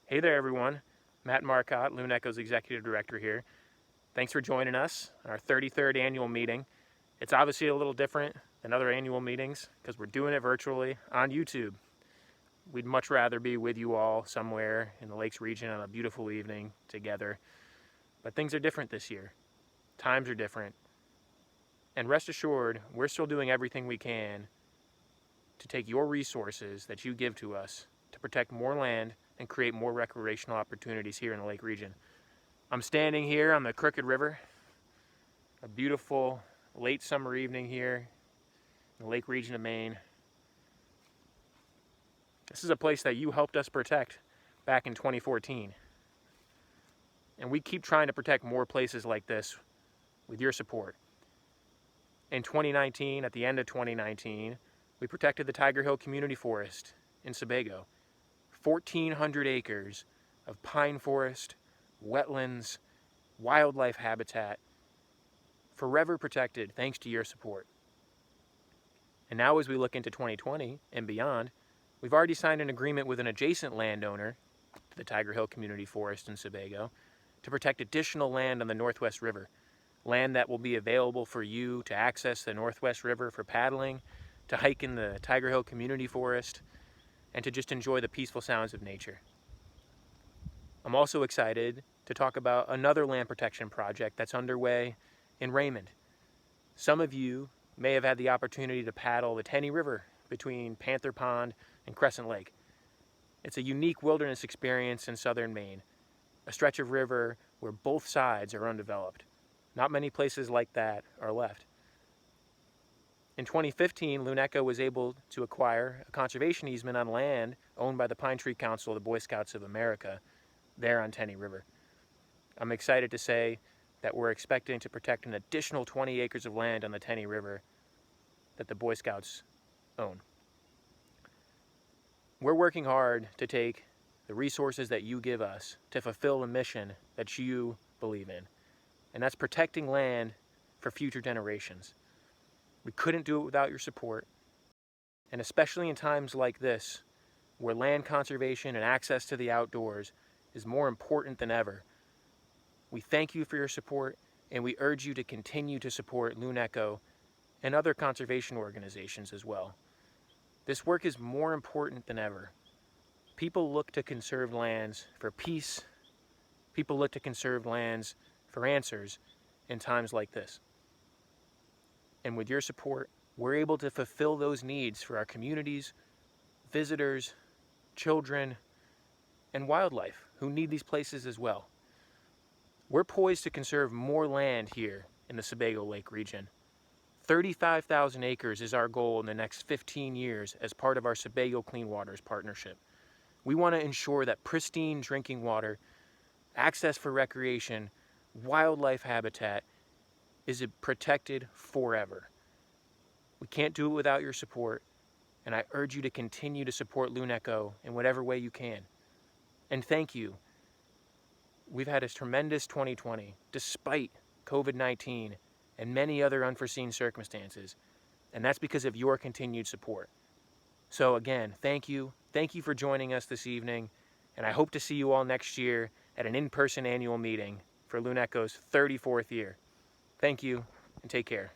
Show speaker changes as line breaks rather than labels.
Hey there, everyone. Matt Marcotte, Loon Echo's Executive Director here. Thanks for joining us on our 33rd annual meeting. It's obviously a little different than other annual meetings because we're doing it virtually on YouTube. We'd much rather be with you all somewhere in the Lakes region on a beautiful evening together. But things are different this year. Times are different. And rest assured, we're still doing everything we can to take your resources that you give to us to protect more land and create more recreational opportunities here in the Lake region. I'm standing here on the Crooked River, a beautiful late summer evening here in the Lake region of Maine. This is a place that you helped us protect back in 2014. And we keep trying to protect more places like this with your support. In 2019, at the end of 2019, we protected the Tiger Hill Community Forest in Sebago. 1,400 acres of pine forest, wetlands, wildlife habitat, forever protected thanks to your support. And now as we look into 2020 and beyond, we've already signed an agreement with an adjacent landowner to the Tiger Hill Community Forest in Sebago to protect additional land on the Northwest River, land that will be available for you to access the Northwest River for paddling, to hike in the Tiger Hill Community Forest, and to just enjoy the peaceful sounds of nature. I'm also excited to talk about another land protection project that's underway in Raymond. Some of you may have had the opportunity to paddle the Tenny River between Panther Pond and Crescent Lake. It's a unique wilderness experience in southern Maine, a stretch of river where both sides are undeveloped. Not many places like that are left. In 2015, Loon Echo was able to acquire a conservation easement on land owned by the Pine Tree Council of the Boy Scouts of America there on Tenny River. I'm excited to say that we're expecting to protect an additional 20 acres of land on the Tenny River that the Boy Scouts own. We're working hard to take the resources that you give us to fulfill the mission that you believe in, and that's protecting land for future generations. We couldn't do it without your support, and especially in times like this, where land conservation and access to the outdoors is more important than ever. We thank you for your support, and we urge you to continue to support Loon Echo and other conservation organizations as well. This work is more important than ever. People look to conserved lands for peace. People look to conserved lands for answers in times like this. And with your support, we're able to fulfill those needs for our communities, visitors, children, and wildlife who need these places as well. We're poised to conserve more land here in the Sebago Lake region. 35,000 acres is our goal in the next 15 years as part of our Sebago Clean Waters Partnership. We want to ensure that pristine drinking water, access for recreation, wildlife habitat is protected forever. We can't do it without your support, and I urge you to continue to support Loon Echo in whatever way you can. And thank you. We've had a tremendous 2020, despite COVID-19 and many other unforeseen circumstances, and that's because of your continued support. So again, thank you. Thank you for joining us this evening, and I hope to see you all next year at an in-person annual meeting for Loon Echo's 34th year. Thank you, and take care.